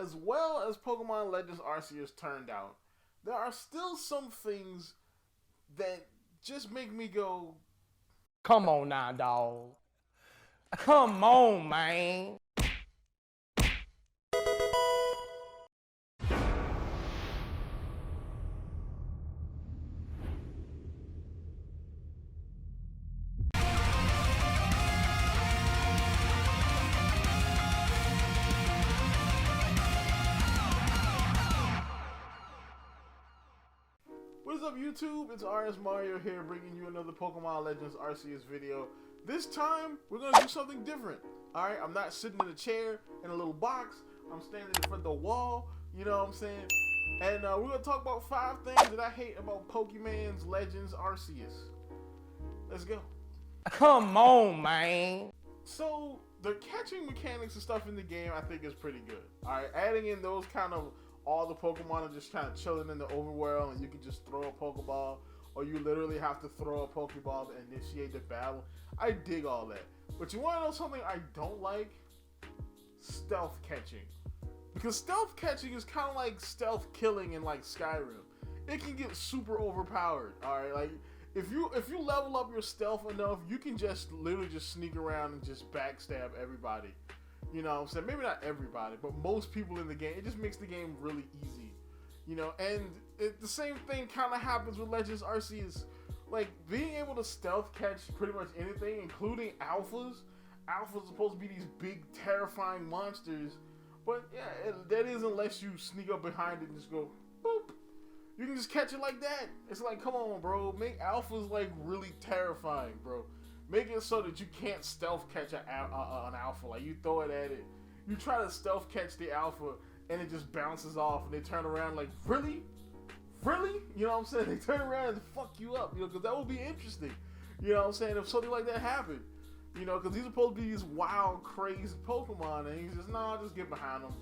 as well as Pokemon Legends Arceus turned out, there are still some things that just make me go, come on now, dog. Come on, man. what is up YouTube? It's RSMario here bringing you another Pokemon Legends Arceus video. This time, we're going to do something different. Alright, I'm not sitting in a chair in a little box. I'm standing in front of the wall, you know what I'm saying? And we're going to talk about 5 things that I hate about Pokemon Legends Arceus. Let's go. Come on, man. So, the catching mechanics and stuff in the game I think is pretty good. Alright, adding in those kind of, all the Pokemon are just kind of chilling in the overworld and you can just throw a Pokeball, or you literally have to throw a Pokeball to initiate the battle. I dig all that. But you want to know something I don't like? Stealth catching. Because stealth catching is kind of like stealth killing in like Skyrim. It can get super overpowered, alright? Like, if you level up your stealth enough, you can just literally just sneak around and just backstab everybody. You know what I'm saying? Maybe not everybody, but most people in the game. It just makes the game really easy. You know, and the same thing kind of happens with Legends Arceus. Like, being able to stealth catch pretty much anything, including alphas. Alphas are supposed to be these big, terrifying monsters. But yeah, that is unless you sneak up behind it and just go, boop. You can just catch it like that. It's like, come on, bro. Make alphas, like, really terrifying, bro. Make it so that you can't stealth catch an alpha. Like, you throw it at it. You try to stealth catch the alpha, and it just bounces off, and they turn around like, really? Really? You know what I'm saying? They turn around and fuck you up, you know, because that would be interesting. You know what I'm saying? If something like that happened. You know, because these are supposed to be these wild, crazy Pokemon, and he's just, nah, just get behind them.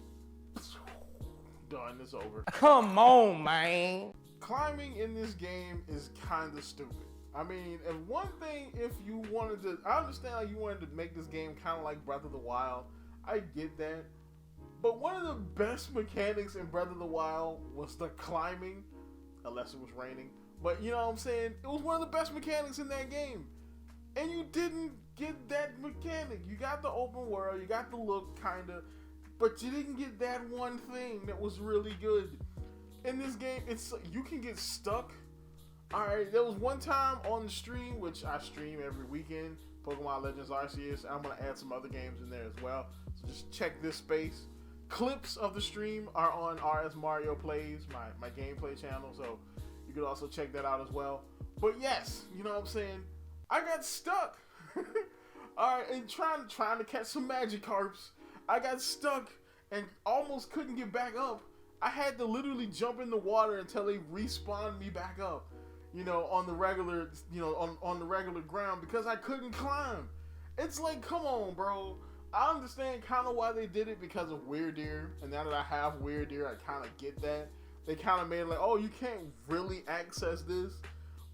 Done, it's over. Come on, man. Climbing in this game is kind of stupid. I mean, if one thing, if you wanted to, I understand like you wanted to make this game kind of like Breath of the Wild. I get that. But one of the best mechanics in Breath of the Wild was the climbing, unless it was raining. But you know what I'm saying? It was one of the best mechanics in that game. And you didn't get that mechanic. You got the open world, you got the look kinda, but you didn't get that one thing that was really good. In this game, it's you can get stuck. Alright, there was one time on the stream, which I stream every weekend, Pokemon Legends Arceus. I'm going to add some other games in there as well. So just check this space. Clips of the stream are on RSMario Plays, my gameplay channel, so you can also check that out as well. But yes, you know what I'm saying? I got stuck. Alright, and trying to catch some Magikarps. I got stuck and almost couldn't get back up. I had to literally jump in the water until they respawned me back up. You know, on the regular, you know, on the regular ground because I couldn't climb. It's like, come on, bro. I understand kind of why they did it because of Weirdeer, and now that I have Weirdeer, I kind of get that. They kind of made it like, oh, you can't really access this,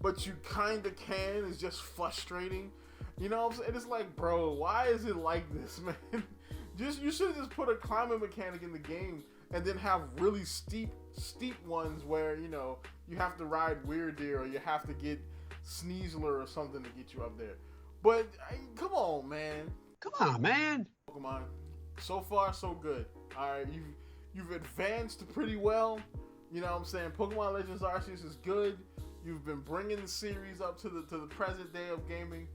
but you kind of can. It's just frustrating. You know what I'm saying? It's like, bro, why is it like this, man? You should have just put a climbing mechanic in the game and then have really steep ones where, you know, you have to ride Weirdeer or you have to get Sneasler or something to get you up there. But come on, man. Come on, man. Pokemon, so far so good. All right, you've advanced pretty well. You know what I'm saying? Pokemon Legends Arceus is good. You've been bringing the series up to the present day of gaming.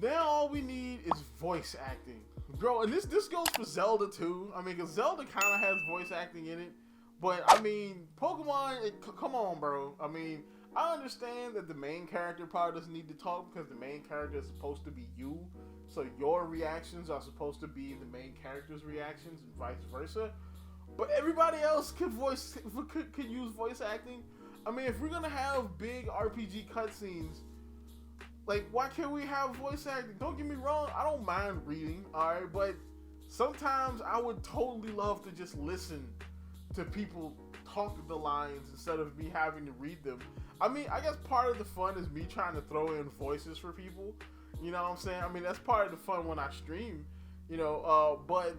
Now all we need is voice acting, bro. And this goes for Zelda too. I mean, because Zelda kind of has voice acting in it. But, I mean, Pokemon, come on, bro. I mean, I understand that the main character probably doesn't need to talk because the main character is supposed to be you. So your reactions are supposed to be the main character's reactions and vice versa. But everybody else could use voice acting. I mean, if we're going to have big RPG cutscenes, like, why can't we have voice acting? Don't get me wrong, I don't mind reading, alright? But sometimes I would totally love to just listen to people talk the lines instead of me having to read them. I mean, I guess part of the fun is me trying to throw in voices for people. You know what I'm saying? I mean, that's part of the fun when I stream, you know, but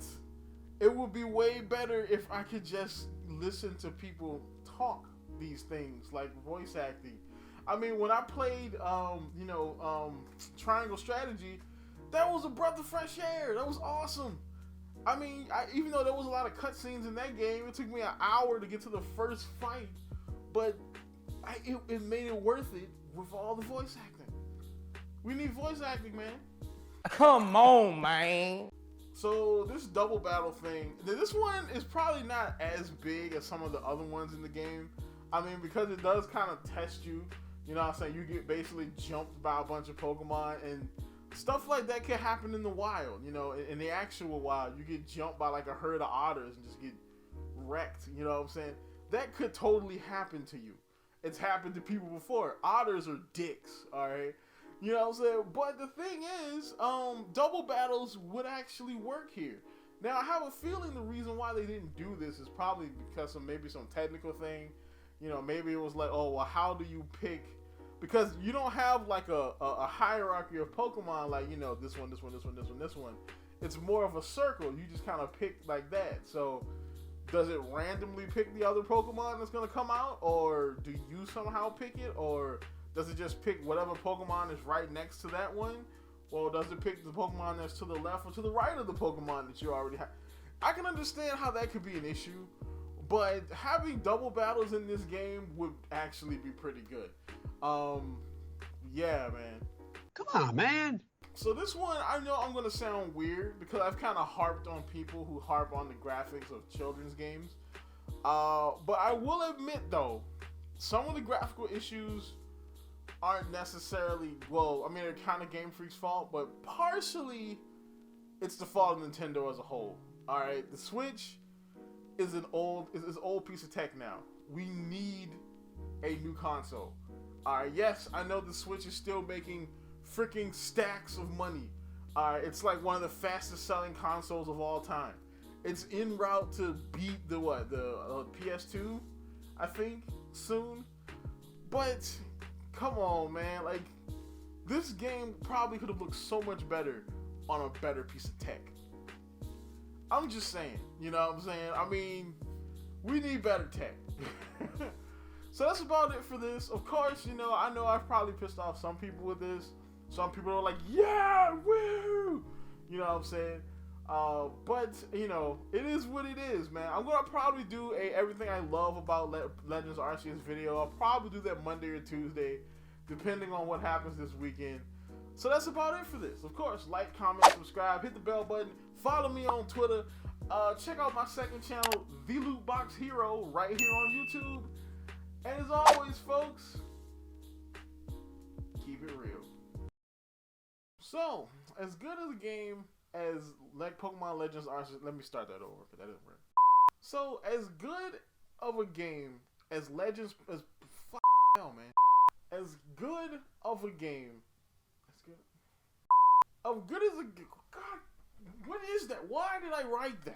It would be way better if I could just listen to people talk these things, like voice acting. I mean, when I played, Triangle Strategy, that was a breath of fresh air. That was awesome. I mean, even though there was a lot of cutscenes in that game, it took me an hour to get to the first fight, but it made it worth it with all the voice acting. We need voice acting, man. Come on, man. So this double battle thing, this one is probably not as big as some of the other ones in the game. I mean, because it does kind of test you. You know what I'm saying? You get basically jumped by a bunch of Pokemon, and stuff like that can happen in the wild. You know, in the actual wild, you get jumped by like a herd of otters and just get wrecked. You know what I'm saying? That could totally happen to you. It's happened to people before. Otters are dicks, all right? You know what I'm saying? But the thing is, double battles would actually work here. Now, I have a feeling the reason why they didn't do this is probably because of maybe some technical thing. You know, maybe it was like, oh, well, how do you pick? Because you don't have like a hierarchy of Pokemon, like, you know, this one, this one, this one, this one, this one. It's more of a circle. You just kind of pick like that. So does it randomly pick the other Pokemon that's going to come out? Or do you somehow pick it? Or does it just pick whatever Pokemon is right next to that one? Or does it pick the Pokemon that's to the left or to the right of the Pokemon that you already have? I can understand how that could be an issue, but having double battles in this game would actually be pretty good. Yeah, man. Come on, man. So this one, I know I'm going to sound weird because I've kind of harped on people who harp on the graphics of children's games. But I will admit, though, some of the graphical issues aren't necessarily, well, I mean, they're kind of Game Freak's fault, but partially it's the fault of Nintendo as a whole. All right, the Switch is an old piece of tech now. We need a new console. All right, yes, I know the Switch is still making freaking stacks of money. All right, it's like one of the fastest selling consoles of all time. It's en route to beat the PS2, I think, soon. But come on, man, like, this game probably could have looked so much better on a better piece of tech. I'm just saying, you know what I'm saying? I mean, we need better tech. So that's about it for this. Of course, you know, I know I've probably pissed off some people with this. Some people are like, yeah, woo! You know what I'm saying? But, you know, it is what it is, man. I'm going to probably do a everything I love about Legends Arceus video. I'll probably do that Monday or Tuesday, depending on what happens this weekend. So that's about it for this. Of course, like, comment, subscribe, hit the bell button, follow me on Twitter. Check out my second channel, The Loot Box Hero, right here on YouTube. And as always, folks, keep it real. So, as good as a game as like Pokemon Legends Arceus, let me start that over because that didn't work. So, as good of a game as Legends, as hell, man, as good of a game, as good as a God, what is that? Why did I write that?